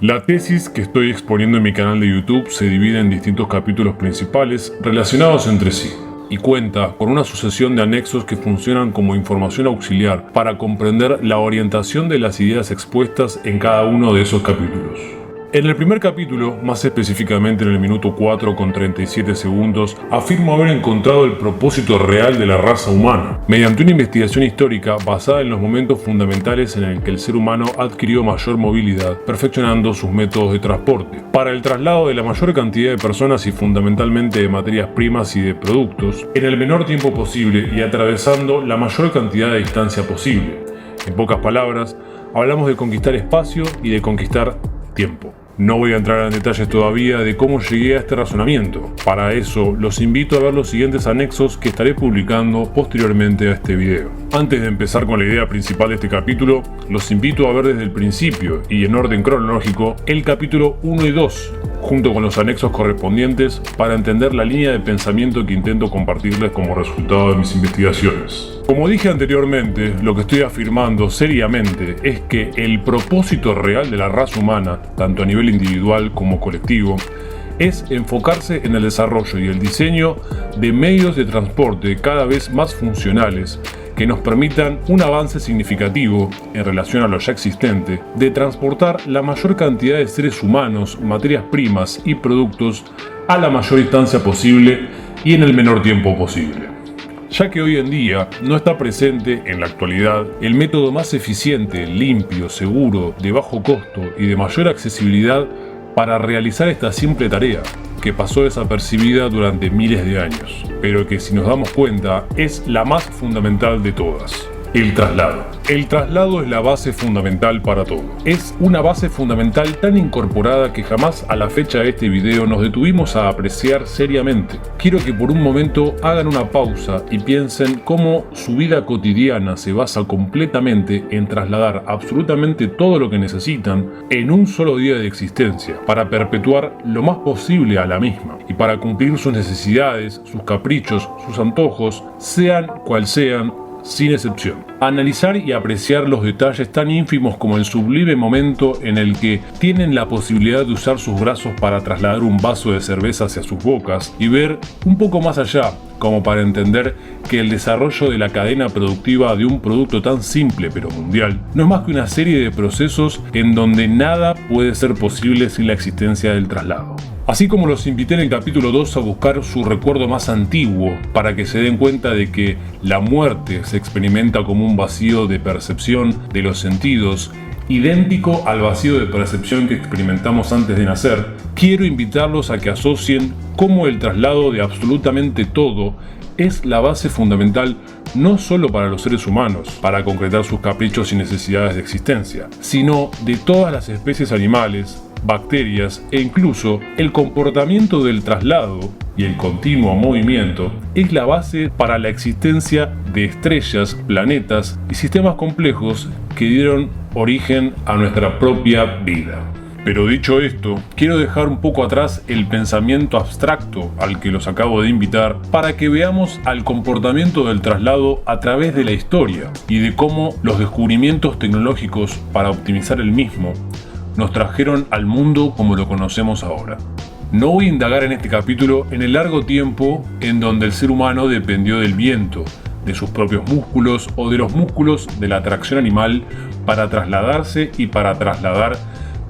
La tesis que estoy exponiendo en mi canal de YouTube se divide en distintos capítulos principales relacionados entre sí y cuenta con una sucesión de anexos que funcionan como información auxiliar para comprender la orientación de las ideas expuestas en cada uno de esos capítulos. En el primer capítulo, más específicamente en el minuto 4 con 37 segundos, afirmo haber encontrado el propósito real de la raza humana, mediante una investigación histórica basada en los momentos fundamentales en el que el ser humano adquirió mayor movilidad, perfeccionando sus métodos de transporte, para el traslado de la mayor cantidad de personas y fundamentalmente de materias primas y de productos, en el menor tiempo posible y atravesando la mayor cantidad de distancia posible. En pocas palabras, hablamos de conquistar espacio y de conquistar tiempo. No voy a entrar en detalles todavía de cómo llegué a este razonamiento. Para eso, los invito a ver los siguientes anexos que estaré publicando posteriormente a este video. Antes de empezar con la idea principal de este capítulo, los invito a ver desde el principio y en orden cronológico el capítulo 1 y 2, junto con los anexos correspondientes para entender la línea de pensamiento que intento compartirles como resultado de mis investigaciones. Como dije anteriormente, lo que estoy afirmando seriamente es que el propósito real de la raza humana, tanto a nivel individual como colectivo, es enfocarse en el desarrollo y el diseño de medios de transporte cada vez más funcionales que nos permitan un avance significativo en relación a lo ya existente, de transportar la mayor cantidad de seres humanos, materias primas y productos a la mayor distancia posible y en el menor tiempo posible. Ya que hoy en día no está presente en la actualidad el método más eficiente, limpio, seguro, de bajo costo y de mayor accesibilidad para realizar esta simple tarea, que pasó desapercibida durante miles de años, pero que si nos damos cuenta es la más fundamental de todas: el traslado. El traslado es la base fundamental para todo. Es una base fundamental tan incorporada que jamás a la fecha de este video nos detuvimos a apreciar seriamente. Quiero que por un momento hagan una pausa y piensen cómo su vida cotidiana se basa completamente en trasladar absolutamente todo lo que necesitan en un solo día de existencia, para perpetuar lo más posible a la misma y para cumplir sus necesidades, sus caprichos, sus antojos, sean cual sean, sin excepción. Analizar y apreciar los detalles tan ínfimos como el sublime momento en el que tienen la posibilidad de usar sus brazos para trasladar un vaso de cerveza hacia sus bocas y ver un poco más allá, como para entender que el desarrollo de la cadena productiva de un producto tan simple pero mundial no es más que una serie de procesos en donde nada puede ser posible sin la existencia del traslado. Así como los invité en el capítulo 2 a buscar su recuerdo más antiguo para que se den cuenta de que la muerte se experimenta como un vacío de percepción de los sentidos, idéntico al vacío de percepción que experimentamos antes de nacer, quiero invitarlos a que asocien cómo el traslado de absolutamente todo es la base fundamental no solo para los seres humanos, para concretar sus caprichos y necesidades de existencia, sino de todas las especies animales, bacterias e incluso el comportamiento del traslado y el continuo movimiento es la base para la existencia de estrellas, planetas y sistemas complejos que dieron origen a nuestra propia vida. Pero dicho esto, quiero dejar un poco atrás el pensamiento abstracto al que los acabo de invitar para que veamos al comportamiento del traslado a través de la historia y de cómo los descubrimientos tecnológicos para optimizar el mismo nos trajeron al mundo como lo conocemos ahora. No voy a indagar en este capítulo en el largo tiempo en donde el ser humano dependió del viento, de sus propios músculos o de los músculos de la atracción animal para trasladarse y para trasladar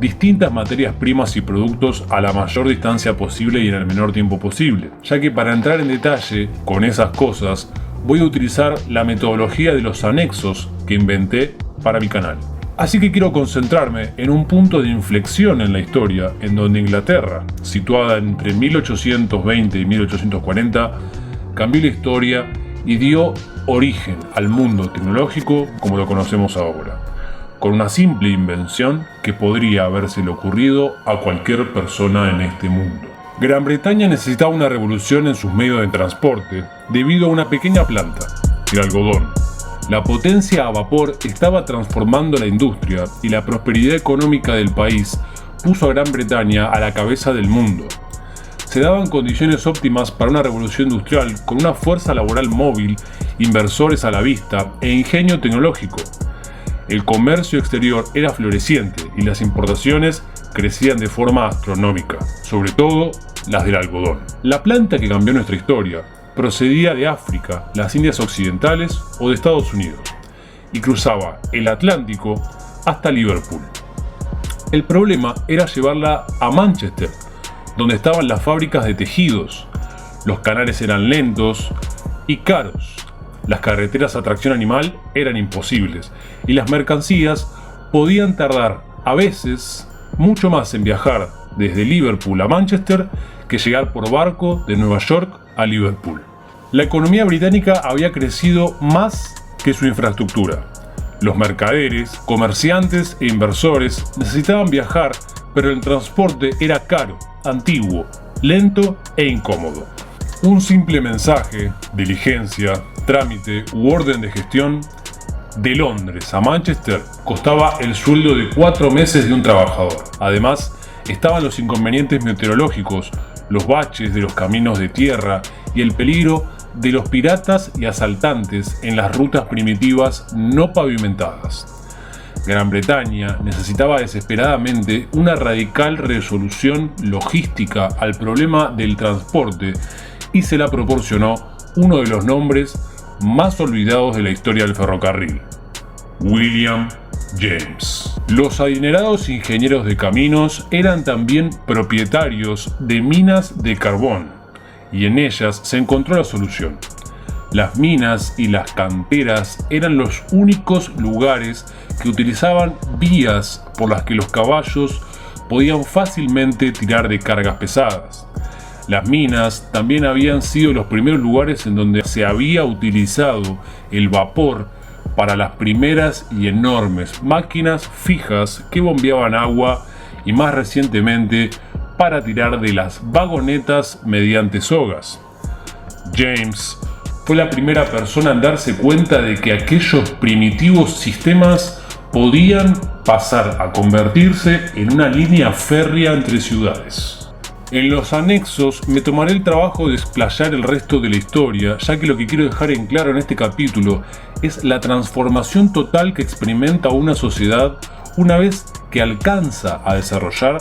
distintas materias primas y productos a la mayor distancia posible y en el menor tiempo posible, ya que para entrar en detalle con esas cosas voy a utilizar la metodología de los anexos que inventé para mi canal. Así que quiero concentrarme en un punto de inflexión en la historia, en donde Inglaterra, situada entre 1820 y 1840, cambió la historia y dio origen al mundo tecnológico como lo conocemos ahora, con una simple invención que podría habérsele ocurrido a cualquier persona en este mundo. Gran Bretaña necesitaba una revolución en sus medios de transporte debido a una pequeña planta, el algodón. La potencia a vapor estaba transformando la industria y la prosperidad económica del país puso a Gran Bretaña a la cabeza del mundo. Se daban condiciones óptimas para una revolución industrial con una fuerza laboral móvil, inversores a la vista e ingenio tecnológico. El comercio exterior era floreciente y las importaciones crecían de forma astronómica, sobre todo las del algodón. La planta que cambió nuestra historia procedía de África, las Indias Occidentales o de Estados Unidos, y cruzaba el Atlántico hasta Liverpool. El problema era llevarla a Manchester, donde estaban las fábricas de tejidos. Los canales eran lentos y caros, las carreteras a tracción animal eran imposibles y las mercancías podían tardar a veces mucho más en viajar desde Liverpool a Manchester que llegar por barco de Nueva York a Liverpool. La economía británica había crecido más que su infraestructura. Los mercaderes, comerciantes e inversores necesitaban viajar, pero el transporte era caro, antiguo, lento e incómodo. Un simple mensaje, diligencia, trámite u orden de gestión de Londres a Manchester costaba el sueldo de 4 meses de un trabajador. Además, estaban los inconvenientes meteorológicos, los baches de los caminos de tierra y el peligro de los piratas y asaltantes en las rutas primitivas no pavimentadas. Gran Bretaña necesitaba desesperadamente una radical resolución logística al problema del transporte y se la proporcionó uno de los nombres más olvidados de la historia del ferrocarril: William James. Los adinerados ingenieros de caminos eran también propietarios de minas de carbón, y en ellas se encontró la solución. Las minas y las canteras eran los únicos lugares que utilizaban vías por las que los caballos podían fácilmente tirar de cargas pesadas. Las minas también habían sido los primeros lugares en donde se había utilizado el vapor para las primeras y enormes máquinas fijas que bombeaban agua, y más recientemente para tirar de las vagonetas mediante sogas. James fue la primera persona en darse cuenta de que aquellos primitivos sistemas podían pasar a convertirse en una línea férrea entre ciudades. En los anexos me tomaré el trabajo de explayar el resto de la historia, ya que lo que quiero dejar en claro en este capítulo es la transformación total que experimenta una sociedad una vez que alcanza a desarrollar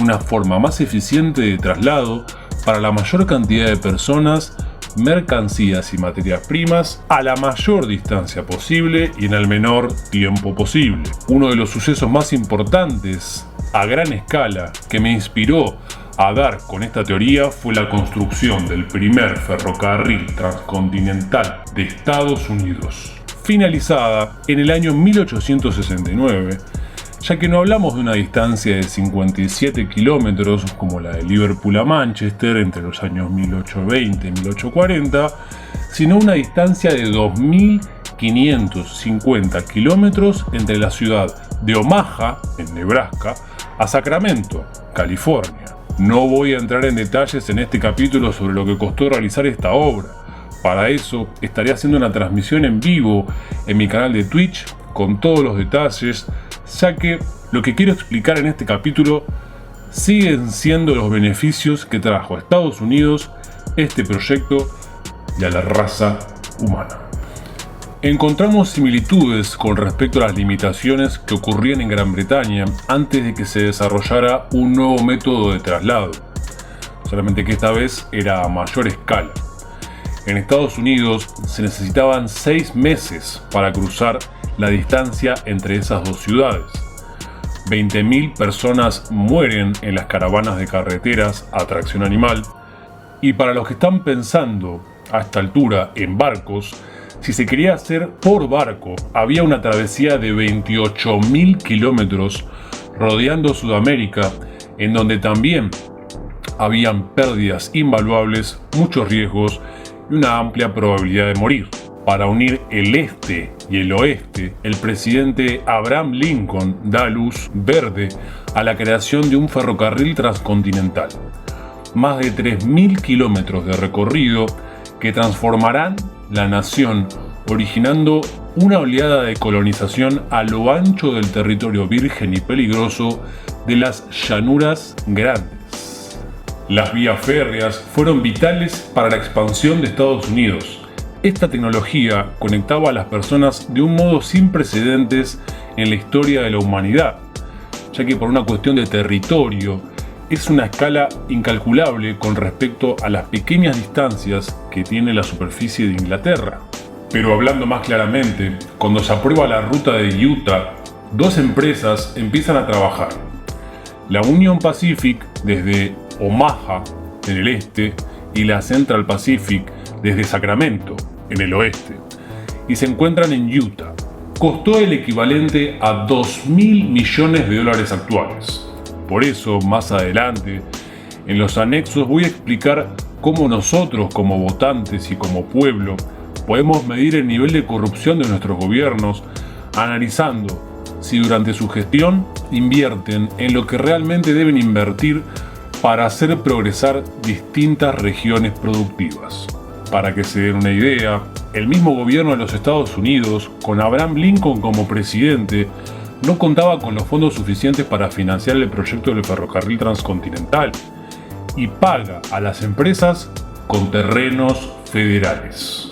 una forma más eficiente de traslado para la mayor cantidad de personas, mercancías y materias primas a la mayor distancia posible y en el menor tiempo posible. Uno de los sucesos más importantes a gran escala que me inspiró a dar con esta teoría fue la construcción del primer ferrocarril transcontinental de Estados Unidos, finalizada en el año 1869, ya que no hablamos de una distancia de 57 kilómetros como la de Liverpool a Manchester entre los años 1820 y 1840, sino una distancia de 2.550 kilómetros entre la ciudad de Omaha, en Nebraska, a Sacramento, California. No voy a entrar en detalles en este capítulo sobre lo que costó realizar esta obra. Para eso estaré haciendo una transmisión en vivo en mi canal de Twitch con todos los detalles, ya que lo que quiero explicar en este capítulo siguen siendo los beneficios que trajo a Estados Unidos este proyecto y a la raza humana. Encontramos similitudes con respecto a las limitaciones que ocurrían en Gran Bretaña antes de que se desarrollara un nuevo método de traslado, solamente que esta vez era a mayor escala. En Estados Unidos se necesitaban 6 meses para cruzar la distancia entre esas dos ciudades. 20.000 personas mueren en las caravanas de carreteras a tracción animal, y para los que están pensando a esta altura en barcos, si se quería hacer por barco, había una travesía de 28.000 kilómetros rodeando Sudamérica, en donde también habían pérdidas invaluables, muchos riesgos y una amplia probabilidad de morir. Para unir el este y el oeste, el presidente Abraham Lincoln da luz verde a la creación de un ferrocarril transcontinental. Más de 3.000 kilómetros de recorrido que transformarán la nación, originando una oleada de colonización a lo ancho del territorio virgen y peligroso de las llanuras grandes. Las vías férreas fueron vitales para la expansión de Estados Unidos. Esta tecnología conectaba a las personas de un modo sin precedentes en la historia de la humanidad. ya que por una cuestión de territorio es una escala incalculable con respecto a las pequeñas distancias que tiene la superficie de Inglaterra. Pero hablando más claramente, cuando se aprueba la ruta de Utah, dos empresas empiezan a trabajar. La Union Pacific desde Omaha, en el este, y la Central Pacific desde Sacramento, en el oeste, y se encuentran en Utah. Costó el equivalente a $2.000 millones actuales. Por eso, más adelante, en los anexos voy a explicar cómo nosotros, como votantes y como pueblo, podemos medir el nivel de corrupción de nuestros gobiernos, analizando si durante su gestión invierten en lo que realmente deben invertir para hacer progresar distintas regiones productivas. Para que se den una idea, el mismo gobierno de los Estados Unidos, con Abraham Lincoln como presidente, no contaba con los fondos suficientes para financiar el proyecto del ferrocarril transcontinental y paga a las empresas con terrenos federales.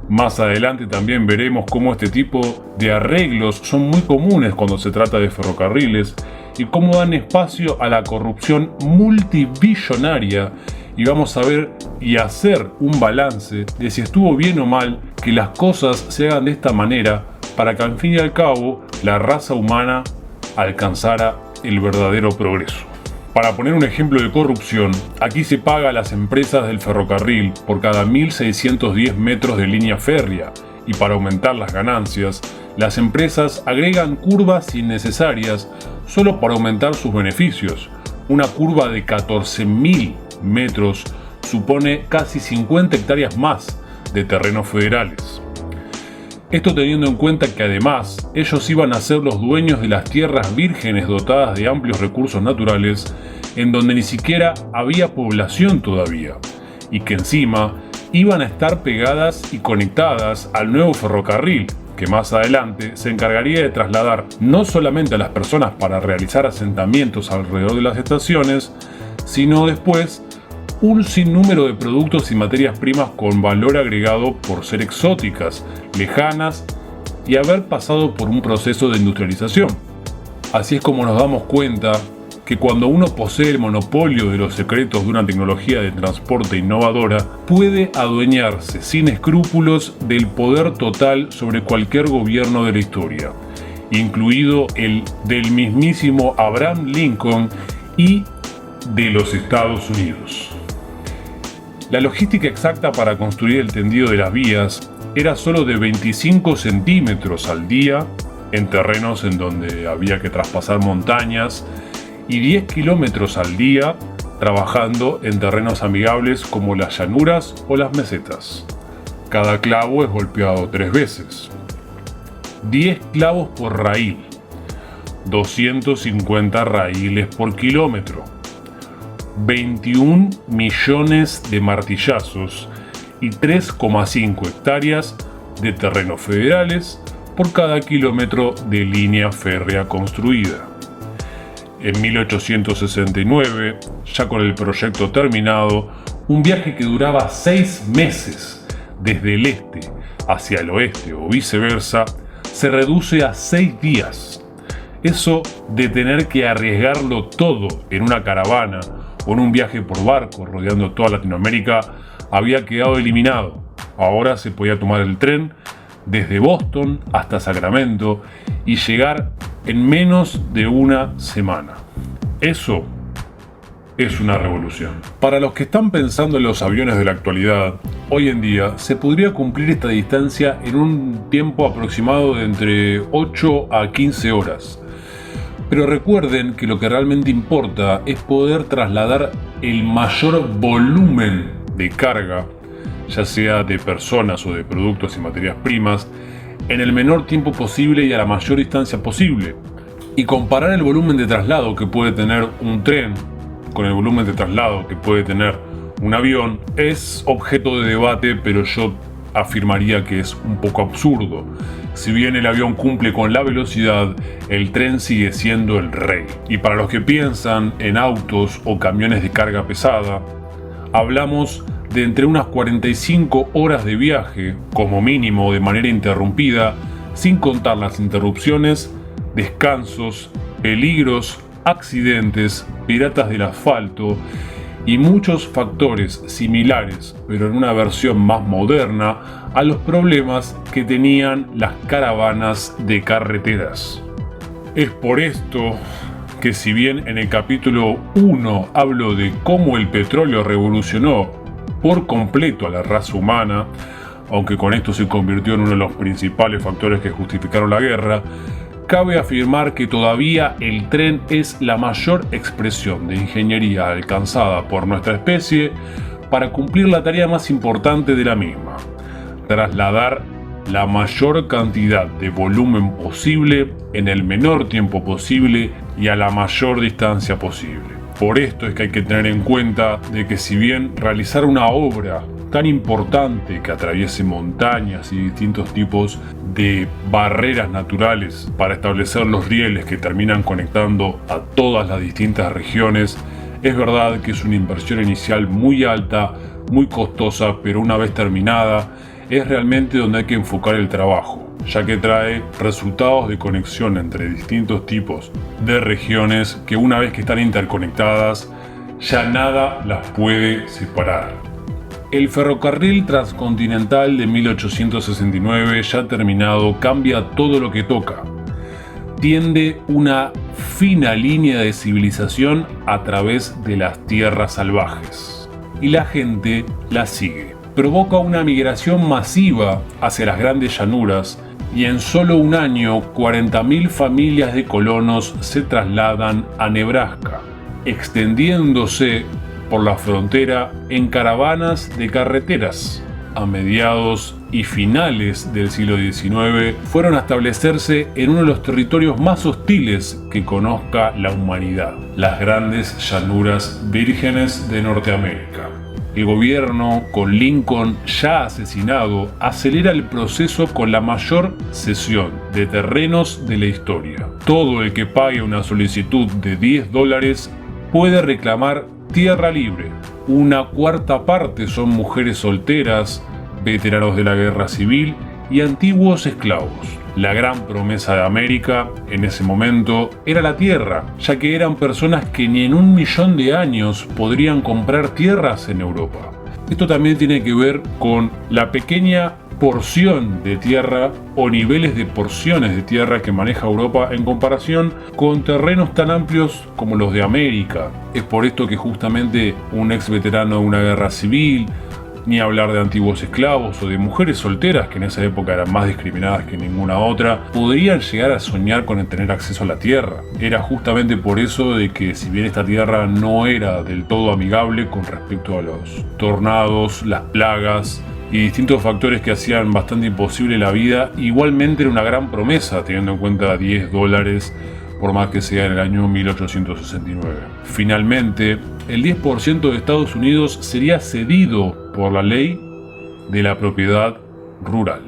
Más adelante también veremos cómo este tipo de arreglos son muy comunes cuando se trata de ferrocarriles y cómo dan espacio a la corrupción multibillonaria, y vamos a ver y hacer un balance de si estuvo bien o mal que las cosas se hagan de esta manera para que al fin y al cabo la raza humana alcanzara el verdadero progreso. Para poner un ejemplo de corrupción, aquí se paga a las empresas del ferrocarril por cada 1.610 metros de línea férrea, y para aumentar las ganancias, las empresas agregan curvas innecesarias solo para aumentar sus beneficios. Una curva de 14.000 metros supone casi 50 hectáreas más de terrenos federales. Esto teniendo en cuenta que además ellos iban a ser los dueños de las tierras vírgenes dotadas de amplios recursos naturales, en donde ni siquiera había población todavía, y que encima iban a estar pegadas y conectadas al nuevo ferrocarril, que más adelante se encargaría de trasladar no solamente a las personas para realizar asentamientos alrededor de las estaciones, sino después un sinnúmero de productos y materias primas con valor agregado por ser exóticas, lejanas y haber pasado por un proceso de industrialización. Así es como nos damos cuenta que cuando uno posee el monopolio de los secretos de una tecnología de transporte innovadora, puede adueñarse sin escrúpulos del poder total sobre cualquier gobierno de la historia, incluido el del mismísimo Abraham Lincoln y de los Estados Unidos. La logística exacta para construir el tendido de las vías era solo de 25 centímetros al día en terrenos en donde había que traspasar montañas y 10 kilómetros al día trabajando en terrenos amigables como las llanuras o las mesetas. Cada clavo es golpeado 3 veces. 10 clavos por raíl, 250 raíles por kilómetro, 21 millones de martillazos y 3,5 hectáreas de terrenos federales por cada kilómetro de línea férrea construida. En 1869, ya con el proyecto terminado, un viaje que duraba 6 meses desde el este hacia el oeste o viceversa, se reduce a 6 días. Eso de tener que arriesgarlo todo en una caravana o en un viaje por barco rodeando toda Latinoamérica había quedado eliminado. Ahora se podía tomar el tren desde Boston hasta Sacramento y llegar en menos de una semana. Eso es una revolución. Para los que están pensando en los aviones de la actualidad, hoy en día se podría cumplir esta distancia en un tiempo aproximado de entre 8 a 15 horas. Pero recuerden que lo que realmente importa es poder trasladar el mayor volumen de carga, ya sea de personas o de productos y materias primas, en el menor tiempo posible y a la mayor distancia posible. Y comparar el volumen de traslado que puede tener un tren con el volumen de traslado que puede tener un avión es objeto de debate, pero yo afirmaría que es un poco absurdo. Si bien el avión cumple con la velocidad, el tren sigue siendo el rey. Y para los que piensan en autos o camiones de carga pesada, hablamos de entre unas 45 horas de viaje, como mínimo de manera interrumpida, sin contar las interrupciones, descansos peligros, accidentes, piratas del asfalto y muchos factores similares, pero en una versión más moderna, a los problemas que tenían las caravanas de carreteras. Es por esto que, si bien en el capítulo 1 hablo de cómo el petróleo revolucionó por completo a la raza humana, aunque con esto se convirtió en uno de los principales factores que justificaron la guerra, cabe afirmar que todavía el tren es la mayor expresión de ingeniería alcanzada por nuestra especie para cumplir la tarea más importante de la misma: trasladar la mayor cantidad de volumen posible en el menor tiempo posible y a la mayor distancia posible. Por esto es que hay que tener en cuenta de que, si bien realizar una obra tan importante que atraviese montañas y distintos tipos de barreras naturales para establecer los rieles que terminan conectando a todas las distintas regiones, es verdad que es una inversión inicial muy alta, muy costosa, pero una vez terminada es realmente donde hay que enfocar el trabajo, ya que trae resultados de conexión entre distintos tipos de regiones que, una vez que están interconectadas, ya nada las puede separar. El ferrocarril transcontinental de 1869, ya terminado, cambia todo lo que toca. Tiende una fina línea de civilización a través de las tierras salvajes, y la gente la sigue. Provoca una migración masiva hacia las grandes llanuras, y en solo un año 40.000 familias de colonos se trasladan a Nebraska, extendiéndose por la frontera en caravanas de carreteras. A mediados y finales del siglo XIX fueron a establecerse en uno de los territorios más hostiles que conozca la humanidad: las grandes llanuras vírgenes de Norteamérica. El gobierno, con Lincoln ya asesinado, acelera el proceso con la mayor cesión de terrenos de la historia. Todo el que pague una solicitud de $10 puede reclamar tierra libre. Una cuarta parte son mujeres solteras, veteranos de la guerra civil y antiguos esclavos. La gran promesa de América en ese momento era la tierra, ya que eran personas que ni en 1.000.000 de años podrían comprar tierras en Europa. Esto también tiene que ver con la pequeña porción de tierra o niveles de porciones de tierra que maneja Europa en comparación con terrenos tan amplios como los de América. Es por esto que justamente un ex veterano de una guerra civil, ni hablar de antiguos esclavos o de mujeres solteras, que en esa época eran más discriminadas que ninguna otra, podrían llegar a soñar con tener acceso a la tierra. Era justamente por eso de que, si bien esta tierra no era del todo amigable con respecto a los tornados, las plagas y distintos factores que hacían bastante imposible la vida, igualmente era una gran promesa, teniendo en cuenta $10, por más que sea en el año 1869. Finalmente, el 10% de Estados Unidos sería cedido por la ley de la propiedad rural.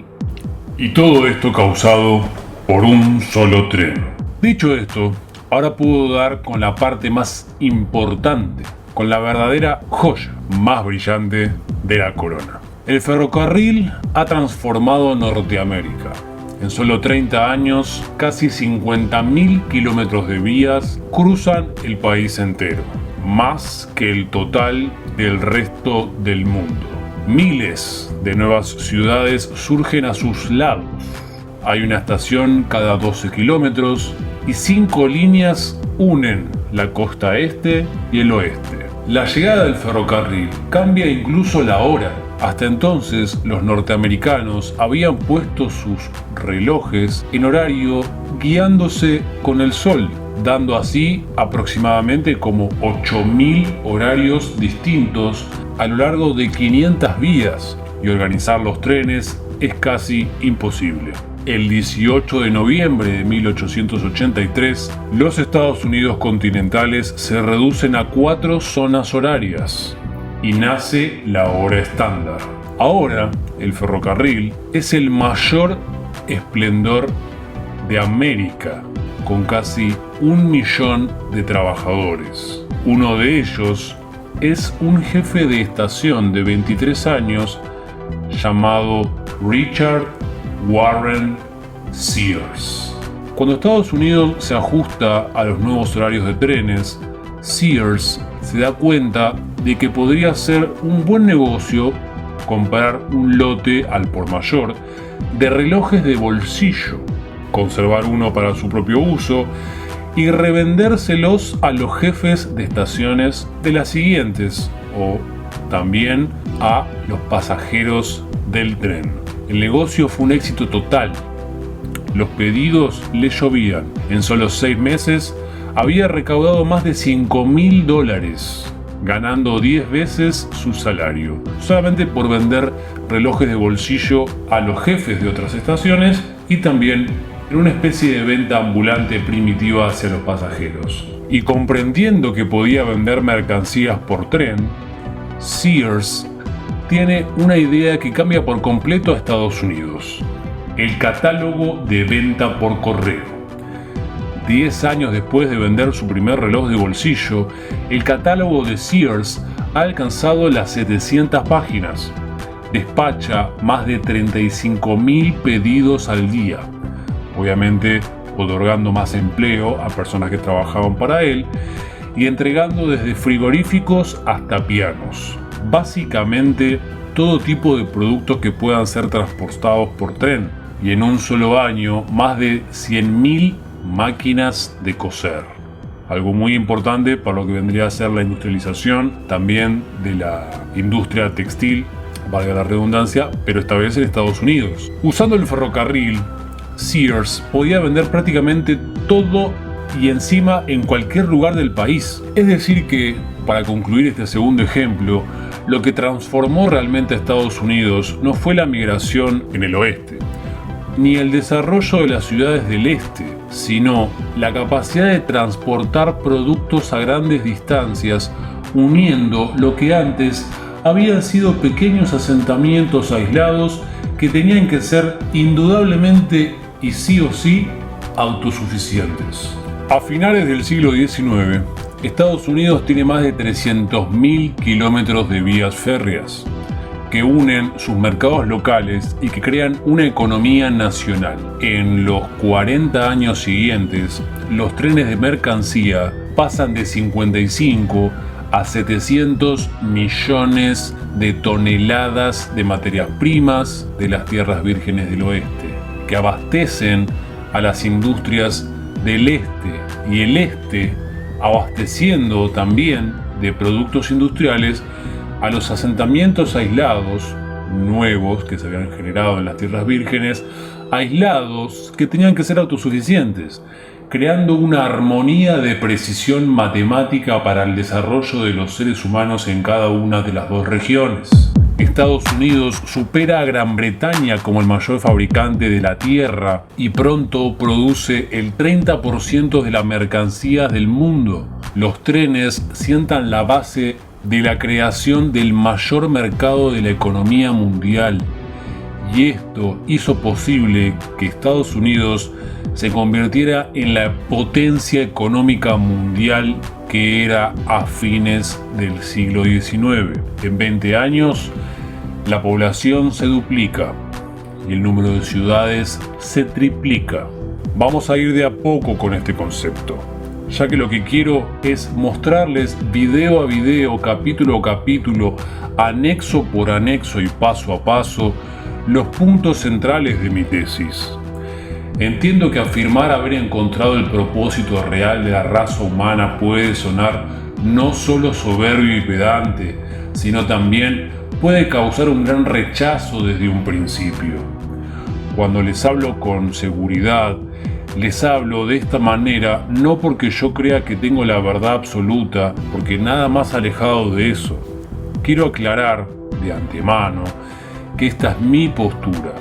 Y todo esto causado por un solo tren. Dicho esto, ahora puedo dar con la parte más importante, con la verdadera joya más brillante de la corona. El ferrocarril ha transformado Norteamérica. En solo 30 años, casi 50.000 kilómetros de vías cruzan el país entero, más que el total del resto del mundo. Miles de nuevas ciudades surgen a sus lados. Hay una estación cada 12 kilómetros y 5 líneas unen la costa este y el oeste. La llegada del ferrocarril cambia incluso la hora. Hasta entonces, los norteamericanos habían puesto sus relojes en horario guiándose con el sol, dando así aproximadamente como 8.000 horarios distintos a lo largo de 500 vías, y organizar los trenes es casi imposible. El 18 de noviembre de 1883, los Estados Unidos continentales se reducen a 4 zonas horarias y nace la hora estándar. Ahora, el ferrocarril es el mayor esplendor de América, con casi 1.000.000 de trabajadores. Uno de ellos es un jefe de estación de 23 años llamado Richard Warren Sears. Cuando Estados Unidos se ajusta a los nuevos horarios de trenes, Sears se da cuenta de que podría ser un buen negocio comprar un lote al por mayor de relojes de bolsillo, conservar uno para su propio uso y revendérselos a los jefes de estaciones de las siguientes o también a los pasajeros del tren. El negocio fue un éxito total. Los pedidos le llovían. En solo 6 meses había recaudado más de $5.000, ganando 10 veces su salario, solamente por vender relojes de bolsillo a los jefes de otras estaciones y también en una especie de venta ambulante primitiva hacia los pasajeros. Y comprendiendo que podía vender mercancías por tren, Sears tiene una idea que cambia por completo a Estados Unidos: el catálogo de venta por correo. 10 años después de vender su primer reloj de bolsillo, el catálogo de Sears ha alcanzado las 700 páginas. Despacha más de 35.000 pedidos al día, obviamente otorgando más empleo a personas que trabajaban para él y entregando desde frigoríficos hasta pianos. Básicamente todo tipo de productos que puedan ser transportados por tren, y en un solo año más de 100.000 máquinas de coser. Algo muy importante para lo que vendría a ser la industrialización también de la industria textil, valga la redundancia, pero esta vez en Estados Unidos. Usando el ferrocarril, Sears podía vender prácticamente todo y encima en cualquier lugar del país. Es decir que, para concluir este segundo ejemplo, lo que transformó realmente a Estados Unidos no fue la migración en el oeste, ni el desarrollo de las ciudades del este, sino la capacidad de transportar productos a grandes distancias, uniendo lo que antes habían sido pequeños asentamientos aislados que tenían que ser indudablemente y sí o sí autosuficientes. A finales del siglo XIX, Estados Unidos tiene más de 300.000 kilómetros de vías férreas que unen sus mercados locales y que crean una economía nacional. En los 40 años siguientes, los trenes de mercancía pasan de 55 a 700 millones de toneladas de materias primas de las tierras vírgenes del oeste, que abastecen a las industrias del este, y el este abasteciendo también de productos industriales a los asentamientos aislados nuevos que se habían generado en las tierras vírgenes, aislados que tenían que ser autosuficientes, creando una armonía de precisión matemática para el desarrollo de los seres humanos en cada una de las dos regiones. Estados Unidos supera a Gran Bretaña como el mayor fabricante de la tierra y pronto produce el 30% de las mercancías del mundo. Los trenes sientan la base de la creación del mayor mercado de la economía mundial, y esto hizo posible que Estados Unidos se convirtiera en la potencia económica mundial que era a fines del siglo XIX. En 20 años, la población se duplica y el número de ciudades se triplica. Vamos a ir de a poco con este concepto, ya que lo que quiero es mostrarles video a video, capítulo a capítulo, anexo por anexo y paso a paso, los puntos centrales de mi tesis. Entiendo que afirmar haber encontrado el propósito real de la raza humana puede sonar no solo soberbio y pedante, sino también puede causar un gran rechazo desde un principio. Cuando les hablo con seguridad, les hablo de esta manera no porque yo crea que tengo la verdad absoluta, porque nada más alejado de eso. Quiero aclarar de antemano que esta es mi postura.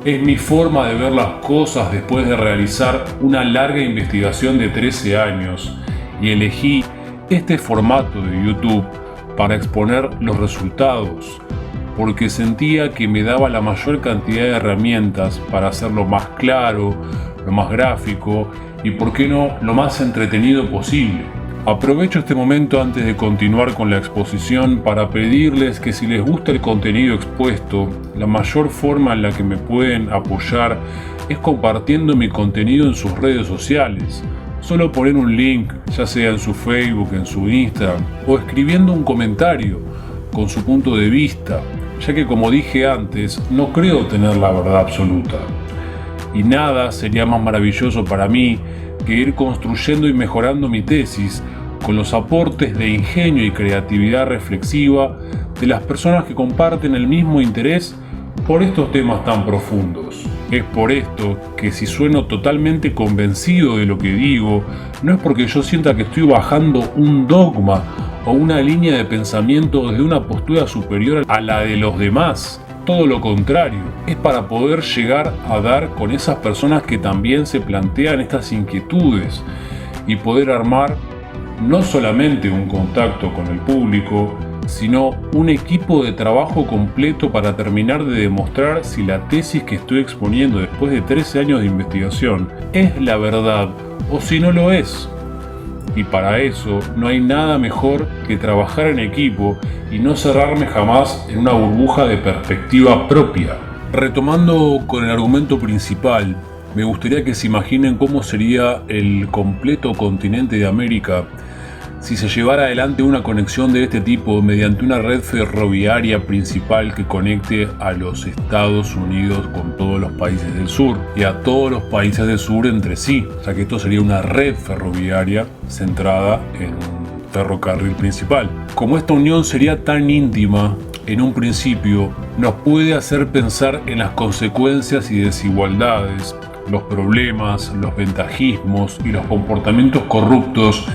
Es mi forma de ver las cosas después de realizar una larga investigación de 13 años y elegí este formato de YouTube para exponer los resultados, porque sentía que me daba la mayor cantidad de herramientas para hacerlo más claro, lo más gráfico y, por qué no, lo más entretenido posible. Aprovecho este momento antes de continuar con la exposición para pedirles que si les gusta el contenido expuesto, la mayor forma en la que me pueden apoyar es compartiendo mi contenido en sus redes sociales. Solo poner un link, ya sea en su Facebook, en su Instagram, o escribiendo un comentario con su punto de vista, ya que como dije antes, no creo tener la verdad absoluta. Y nada sería más maravilloso para mí que ir construyendo y mejorando mi tesis con los aportes de ingenio y creatividad reflexiva de las personas que comparten el mismo interés por estos temas tan profundos. Es por esto que si sueno totalmente convencido de lo que digo, no es porque yo sienta que estoy bajando un dogma o una línea de pensamiento desde una postura superior a la de los demás. Todo lo contrario, es para poder llegar a dar con esas personas que también se plantean estas inquietudes y poder armar no solamente un contacto con el público, sino un equipo de trabajo completo para terminar de demostrar si la tesis que estoy exponiendo después de 13 años de investigación es la verdad o si no lo es. Y para eso no hay nada mejor que trabajar en equipo y no cerrarme jamás en una burbuja de perspectiva propia. Retomando con el argumento principal, me gustaría que se imaginen cómo sería el completo continente de América si se llevara adelante una conexión de este tipo mediante una red ferroviaria principal que conecte a los Estados Unidos con todos los países del sur y a todos los países del sur entre sí, ya que esto sería una red ferroviaria centrada en un ferrocarril principal. Como esta unión sería tan íntima en un principio, nos puede hacer pensar en las consecuencias y desigualdades, los problemas, los ventajismos y los comportamientos corruptos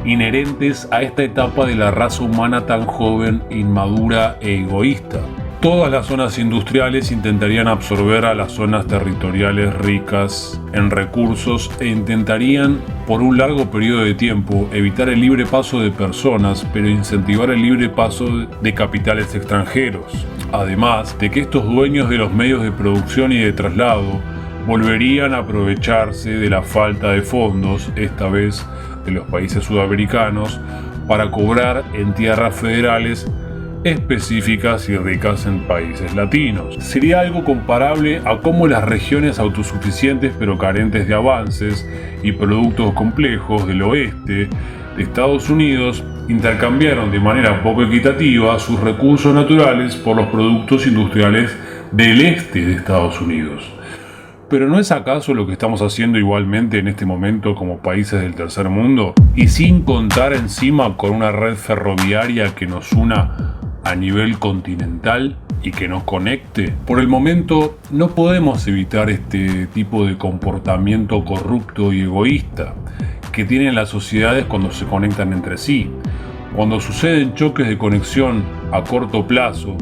inherentes a esta etapa de la raza humana tan joven, inmadura e egoísta. Todas las zonas industriales intentarían absorber a las zonas territoriales ricas en recursos e intentarían, por un largo periodo de tiempo, evitar el libre paso de personas, pero incentivar el libre paso de capitales extranjeros. Además de que estos dueños de los medios de producción y de traslado volverían a aprovecharse de la falta de fondos, esta vez de los países sudamericanos, para cobrar en tierras federales específicas y ricas en países latinos. Sería algo comparable a cómo las regiones autosuficientes pero carentes de avances y productos complejos del oeste de Estados Unidos intercambiaron de manera poco equitativa sus recursos naturales por los productos industriales del este de Estados Unidos. ¿Pero no es acaso lo que estamos haciendo igualmente en este momento como países del tercer mundo? Y sin contar encima con una red ferroviaria que nos una a nivel continental y que nos conecte. Por el momento no podemos evitar este tipo de comportamiento corrupto y egoísta que tienen las sociedades cuando se conectan entre sí. Cuando suceden choques de conexión a corto plazo,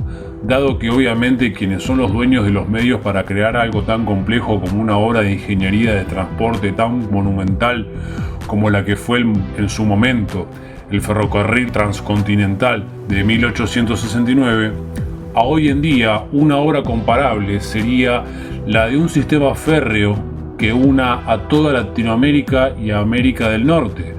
dado que obviamente quienes son los dueños de los medios para crear algo tan complejo como una obra de ingeniería de transporte tan monumental como la que fue en su momento el ferrocarril transcontinental de 1869, a hoy en día una obra comparable sería la de un sistema férreo que una a toda Latinoamérica y a América del Norte,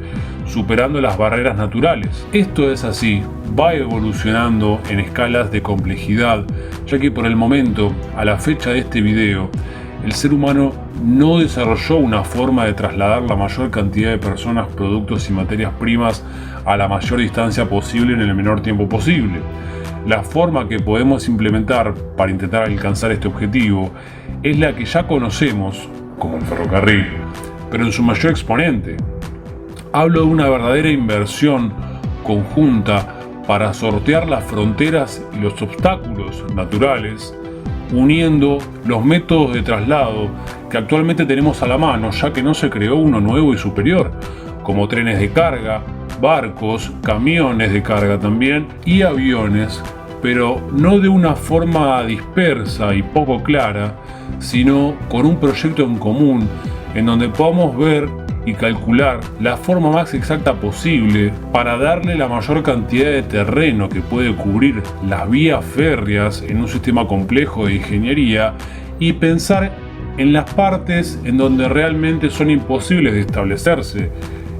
superando las barreras naturales. Esto es así, va evolucionando en escalas de complejidad, ya que por el momento, a la fecha de este video, el ser humano no desarrolló una forma de trasladar la mayor cantidad de personas, productos y materias primas a la mayor distancia posible en el menor tiempo posible. La forma que podemos implementar para intentar alcanzar este objetivo es la que ya conocemos, como el ferrocarril, pero en su mayor exponente. Hablo de una verdadera inversión conjunta para sortear las fronteras y los obstáculos naturales, uniendo los métodos de traslado que actualmente tenemos a la mano, ya que no se creó uno nuevo y superior, como trenes de carga, barcos, camiones de carga también y aviones, pero no de una forma dispersa y poco clara, sino con un proyecto en común en donde podamos ver y calcular la forma más exacta posible para darle la mayor cantidad de terreno que puede cubrir las vías férreas en un sistema complejo de ingeniería y pensar en las partes en donde realmente son imposibles de establecerse,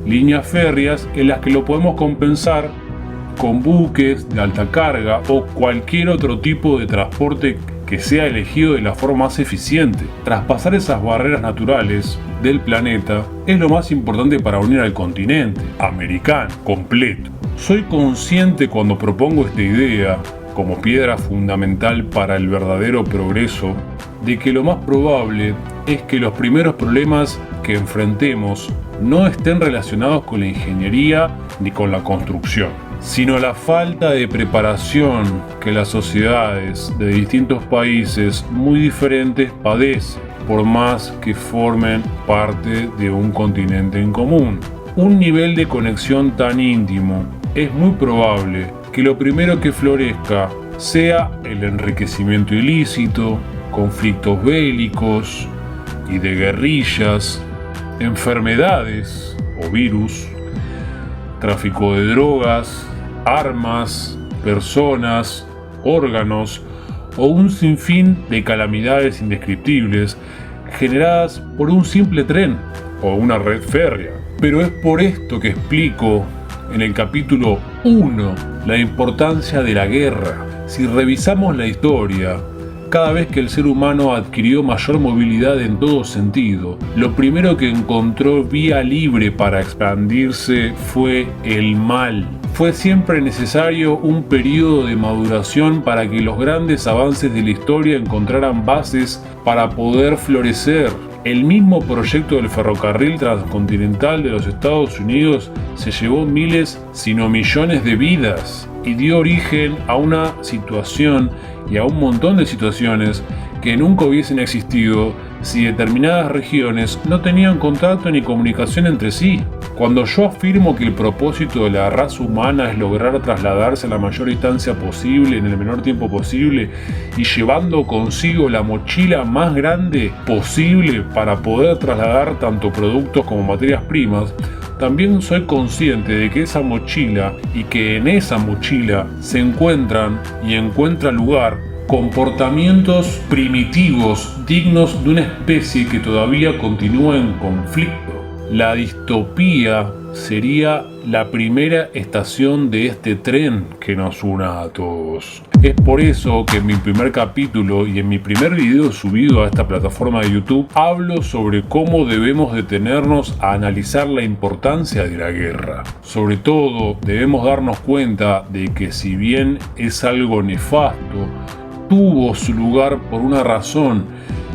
líneas férreas en las que lo podemos compensar con buques de alta carga o cualquier otro tipo de transporte que sea elegido de la forma más eficiente. Traspasar esas barreras naturales del planeta es lo más importante para unir al continente americano completo. Soy consciente cuando propongo esta idea como piedra fundamental para el verdadero progreso, de que lo más probable es que los primeros problemas que enfrentemos no estén relacionados con la ingeniería ni con la construcción, sino la falta de preparación que las sociedades de distintos países muy diferentes padecen, por más que formen parte de un continente en común. Un nivel de conexión tan íntimo, es muy probable que lo primero que florezca sea el enriquecimiento ilícito, conflictos bélicos y de guerrillas, enfermedades o virus, tráfico de drogas, armas, personas, órganos o un sinfín de calamidades indescriptibles generadas por un simple tren o una red férrea. Pero es por esto que explico en el capítulo 1 la importancia de la guerra. Si revisamos la historia, cada vez que el ser humano adquirió mayor movilidad en todo sentido, lo primero que encontró vía libre para expandirse fue el mal. Fue siempre necesario un periodo de maduración para que los grandes avances de la historia encontraran bases para poder florecer. El mismo proyecto del ferrocarril transcontinental de los Estados Unidos se llevó miles, sino millones de vidas y dio origen a una situación y a un montón de situaciones que nunca hubiesen existido si determinadas regiones no tenían contacto ni comunicación entre sí. Cuando yo afirmo que el propósito de la raza humana es lograr trasladarse a la mayor distancia posible en el menor tiempo posible y llevando consigo la mochila más grande posible para poder trasladar tanto productos como materias primas, también soy consciente de que esa mochila y que en esa mochila se encuentra lugar comportamientos primitivos dignos de una especie que todavía continúa en conflicto. La distopía sería la primera estación de este tren que nos una a todos. Es por eso que en mi primer capítulo y en mi primer video subido a esta plataforma de YouTube hablo sobre cómo debemos detenernos a analizar la importancia de la guerra. Sobre todo debemos darnos cuenta de que si bien es algo nefasto, tuvo su lugar por una razón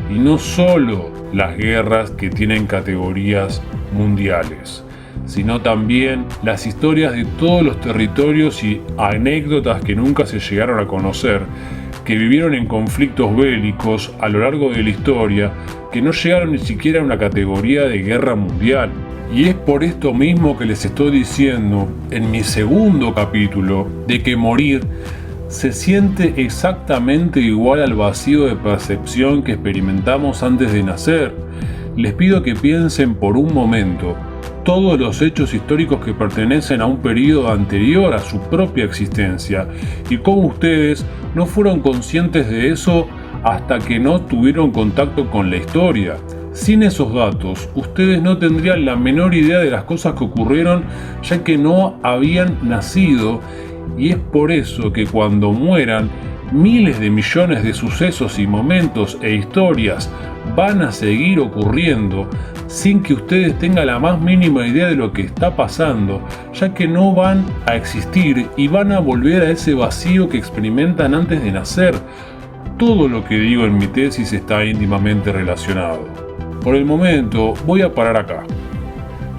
y no solo las guerras que tienen categorías mundiales, sino también las historias de todos los territorios y anécdotas que nunca se llegaron a conocer, que vivieron en conflictos bélicos a lo largo de la historia, que no llegaron ni siquiera a una categoría de guerra mundial. Y es por esto mismo que les estoy diciendo en mi segundo capítulo de que morir se siente exactamente igual al vacío de percepción que experimentamos antes de nacer. Les pido que piensen por un momento todos los hechos históricos que pertenecen a un periodo anterior a su propia existencia y cómo ustedes no fueron conscientes de eso hasta que no tuvieron contacto con la historia. Sin esos datos, ustedes no tendrían la menor idea de las cosas que ocurrieron, ya que no habían nacido, y es por eso que cuando mueran, miles de millones de sucesos y momentos e historias van a seguir ocurriendo sin que ustedes tengan la más mínima idea de lo que está pasando, ya que no van a existir y van a volver a ese vacío que experimentan antes de nacer. Todo lo que digo en mi tesis está íntimamente relacionado. Por el momento voy a parar acá,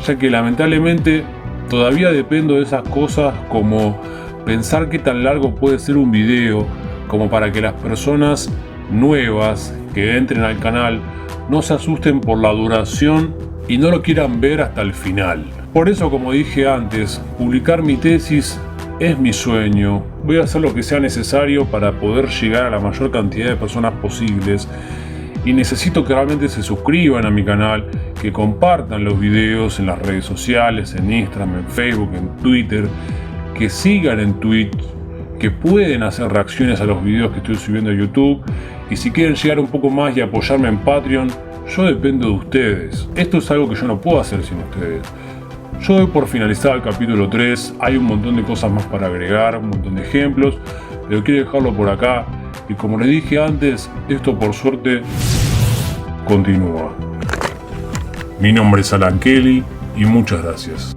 ya que lamentablemente todavía dependo de esas cosas como pensar qué tan largo puede ser un video como para que las personas nuevas que entren al canal no se asusten por la duración y no lo quieran ver hasta el final. Por eso, como dije antes, publicar mi tesis es mi sueño. Voy a hacer lo que sea necesario para poder llegar a la mayor cantidad de personas posibles y necesito que realmente se suscriban a mi canal, que compartan los videos en las redes sociales, en Instagram, en Facebook, en Twitter, que sigan en Twitch, que pueden hacer reacciones a los videos que estoy subiendo a YouTube, y si quieren llegar un poco más y apoyarme en Patreon, yo dependo de ustedes. Esto es algo que yo no puedo hacer sin ustedes. Yo doy por finalizado el capítulo 3, hay un montón de cosas más para agregar, un montón de ejemplos, pero quiero dejarlo por acá. Y como les dije antes, esto por suerte continúa. Mi nombre es Alan Kelly y muchas gracias.